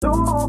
Terima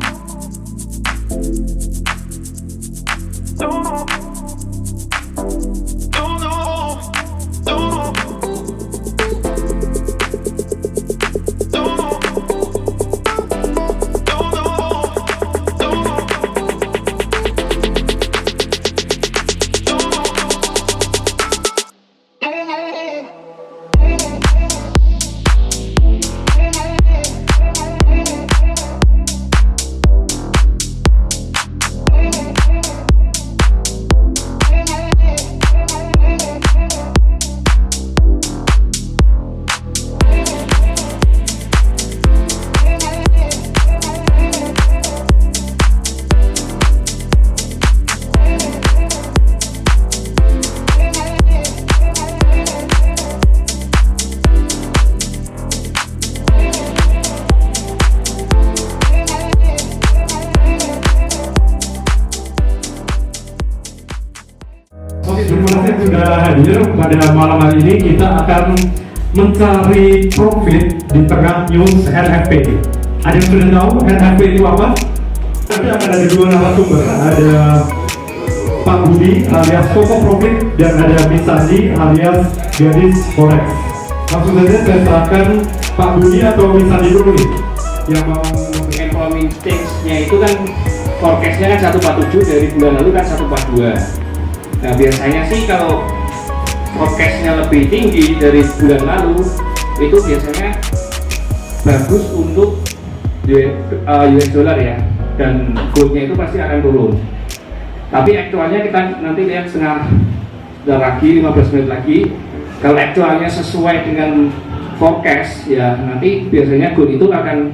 kasih sudah hadir pada malam hari ini. Kita akan mencari profit di tengah news NFP. Ada yang sudah tahu NFP itu apa? Nanti akan ada dua narasumber, ada Pak Budi alias Koko Profit dan ada Miss Sandi alias Gadis Forex. Langsung saja saya serahkan Pak Budi atau Miss Sandi dulu nih yang mau economic stage-nya itu kan forecast-nya kan 147, dari bulan lalu kan 142. Nah biasanya sih kalau forecast-nya lebih tinggi dari bulan lalu itu biasanya bagus untuk US dollar ya, dan gold-nya itu pasti akan turun. Tapi aktualnya kita nanti lihat setengah lagi, 15 menit lagi. Kalau aktualnya sesuai dengan forecast ya, nanti biasanya gold itu akan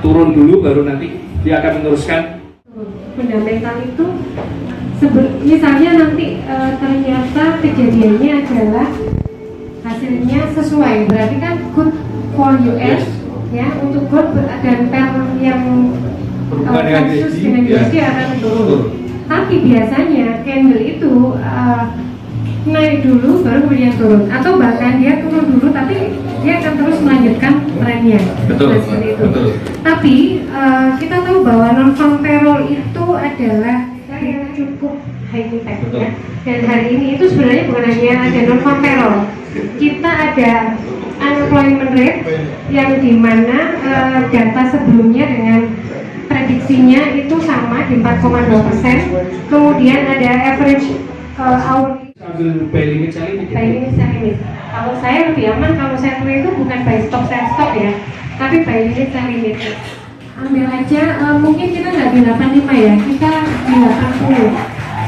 turun dulu, baru nanti dia akan meneruskan. Fundamental itu misalnya nanti ternyata kejadiannya adalah hasilnya sesuai, berarti kan good for US ya, untuk gold dan per yang khusus dengan USD akan turun. Tapi biasanya candle itu naik dulu baru kemudian turun, atau bahkan dia turun dulu tapi dia akan terus melanjutkan trennya. Betul. Betul. Tapi kita tahu bahwa non farm payroll itu adalah cukup high impact ya. Dan hari ini itu sebenarnya bukan hanya ada non farm payroll, kita ada unemployment rate yang dimana data sebelumnya dengan prediksinya itu sama di 4,2%. Kemudian ada average hourly Buy limit, selling limit. Kalau saya lebih aman kalau saya itu bukan buy stop sell stop ya, tapi buy limit sell limit. Ambil aja, mungkin kita nggak di 85 ya, kita di 80.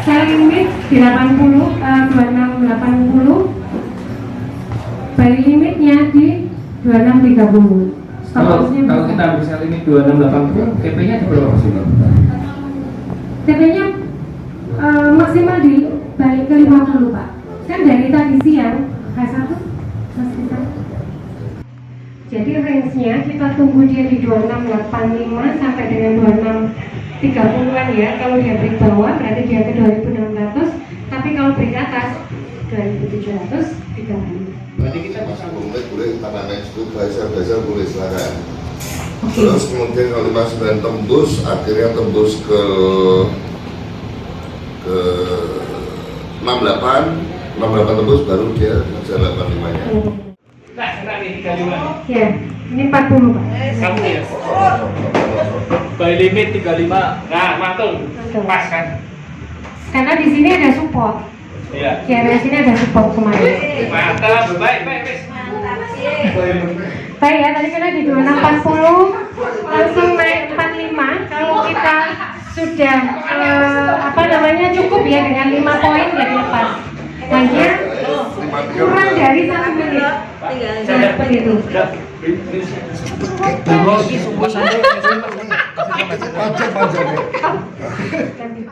Sell limit di 80, 2680. Buy limitnya di 2630. Kalau kita ambil sell limit 2680, TP-nya di berapa sih? TP-nya maksimal di balik ke 50 Pak. Kan dari tadi siang H1 Mas kita. Jadi range-nya kita tunggu dia di 2685 sampai dengan 2630-an ya. Kalau dia break bawah berarti dia ke 2600, tapi kalau break atas 2730. Berarti kita bisa boleh tanah next itu belajar boleh silakan. Terus kemudian kalau 59 tembus, akhirnya tembus ke 68 tembus, baru dia bisa 85-nya. Nah, ini 35. Ya, ini 40 Pak. Kamu ya? Buy limit 35. Nah, mantul. Pas kan? Karena di sini ada support. Iya. Ya, di sini ada support kemarin. Mantap, baik. Baik ya, tadi kita di 2640 langsung naik 45. Kalau kita sudah cukup ya dengan 5 poin ya lepas. Hanya kurang dari 1 menit. Seperti itu.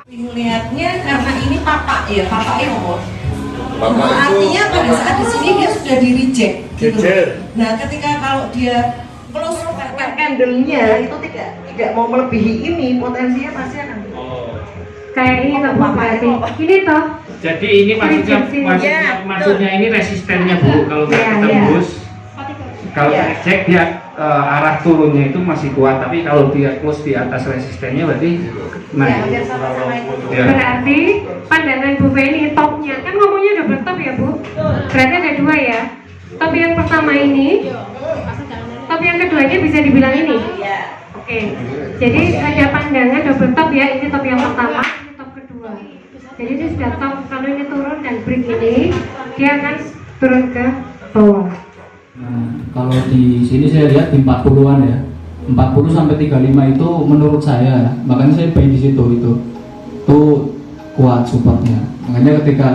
Melihatnya karena ini papak ya, papak impor. Bapak itu Artinya pada saat di sini dia sudah di reject gitu. Nah, ketika kalau dia close candle-nya itu tidak mau melebihi ini, potensinya pasti akan Kayak ini toh Bu, berarti ini toh. Jadi ini maksudnya ini resistennya Bu, kalau nggak ketembus, kalau reject dia arah turunnya itu masih kuat, tapi kalau dia close di atas resistennya berarti naik. Biar sama-sama itu. Ya. Berarti pandangan Bu Feni topnya kan ngomongnya double top ya Bu? Berarti ada dua ya. Top yang pertama ini, top yang keduanya bisa dibilang ini. Iya. Oke. Jadi ada pandangan double top ya. Ini top yang pertama, ini top kedua. Jadi ini sudah top. Kalau ini turun dan break ini, dia akan turun ke bawah. Nah, kalau di sini saya lihat di 40-an ya. 40 sampai 35 itu menurut saya, makanya saya buy di situ itu kuat supportnya. Makanya ketika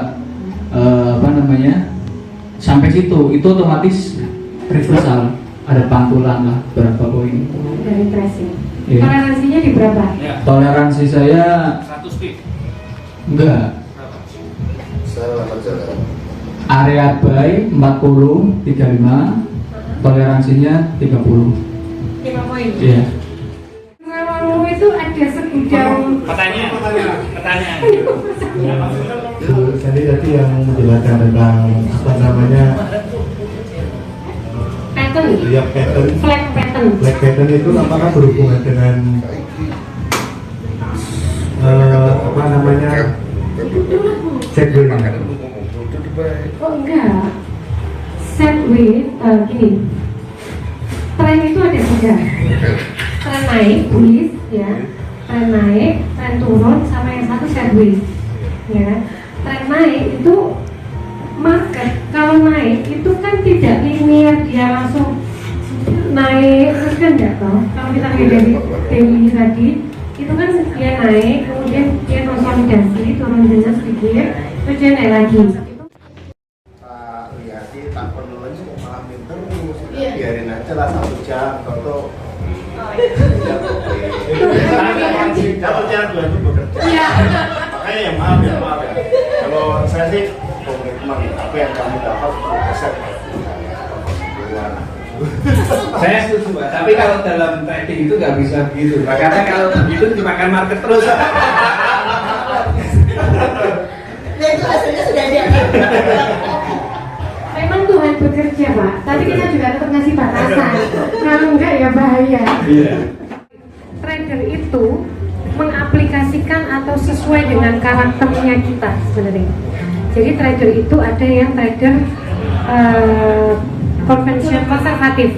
sampai situ itu otomatis reversal, ada pantulan lah berapa poin. Dari tracing. Iya. Toleransinya di berapa? Toleransi saya 100 pip. enggak. Saya lama jalan. Area buy 40, 35, toleransinya 30. 5 poin. Iya. Pengalamanmu itu ada segudang Pertanyaan. Jadi tadi yang menjelaskan tentang apa namanya pattern, ya pattern, flag pattern. black pattern itu apakah berhubungan dengan apa namanya segway? Oh enggak. Set with gini. Tren itu ada tiga. Tren naik, bullish ya. Tren naik, tren turun, sama yang satu sideways. Ya. Tren naik itu market kalau naik itu kan tidak linear, dia langsung naik terus kan enggak toh. Kalau kita lihat dari TWI tadi itu kan dia naik, kemudian dia konsolidasi, turun jenis sedikit, terus dia naik lagi. Pak Riyadi tak perlu lagi kok malah pinter biarin aja lah 1 jam atau satu jam 2 jam bekerja. Makanya ya maaf ya kalau saya sih komitmen apa yang kamu dapat 10%. Saya setuju Mbak, tapi kalau dalam trading itu nggak bisa begitu. Karena kalau begitu dimakan market terus. Nah itu hasilnya sudah ada. Memang Tuhan bekerja Pak, tapi kita juga tetap ngasih batasan. Kalau enggak ya bahaya. Iya. Trader itu mengaplikasikan atau sesuai dengan karakternya kita sebenarnya. Jadi trader itu ada yang trader konvensional konservatif.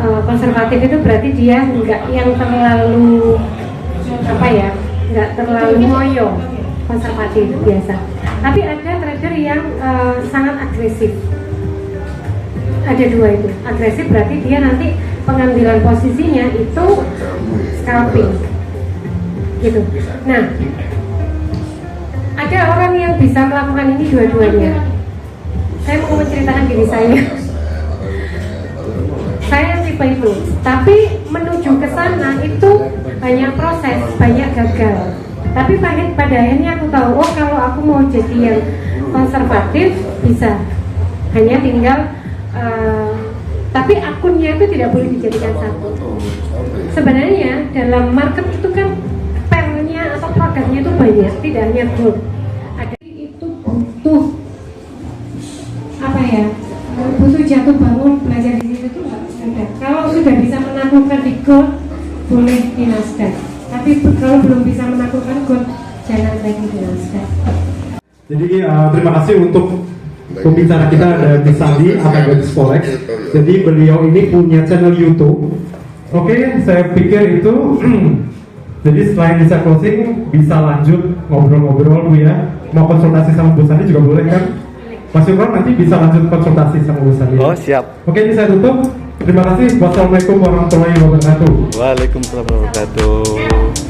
Konservatif itu berarti dia enggak yang terlalu enggak terlalu ngoyo, konservatif biasa. Tapi ada trader yang sangat agresif. Ada dua itu. Agresif berarti dia nanti pengambilan posisinya itu scalping. Gitu. Nah, ada orang yang bisa melakukan ini dua-duanya. Saya mau menceritakan diri saya. Saya tipe itu, tapi menuju ke sana itu banyak proses, banyak gagal. Tapi pada akhirnya aku tahu, oh kalau aku mau jadi yang konservatif bisa, hanya tinggal tapi akunnya itu tidak boleh dijadikan satu. Sebenarnya dalam market itu kan pairnya atau produknya itu banyak, tidak hanya gold. Ada itu butuh butuh jatuh bangun, belajar di situ tuh nggak mudah. Kalau sudah bisa menaklukkan di gold, boleh di Nasdaq. Tapi kalau belum bisa menaklukkan gold, jangan lagi di Nasdaq. Jadi terima kasih untuk pembicara kita ada Miss Sandi Akademis Forex. Jadi beliau ini punya channel YouTube. Oke, saya pikir itu jadi selain bisa closing, bisa lanjut ngobrol-ngobrol Bu ya. Mau konsultasi sama Bu Sandi juga boleh kan? Mas Yukron nanti bisa lanjut konsultasi sama Bu Sandi. Oh siap. Oke, ini saya tutup. Terima kasih. Wassalamualaikum warahmatullahi wabarakatuh. Waalaikumsalam warahmatullahi wabarakatuh.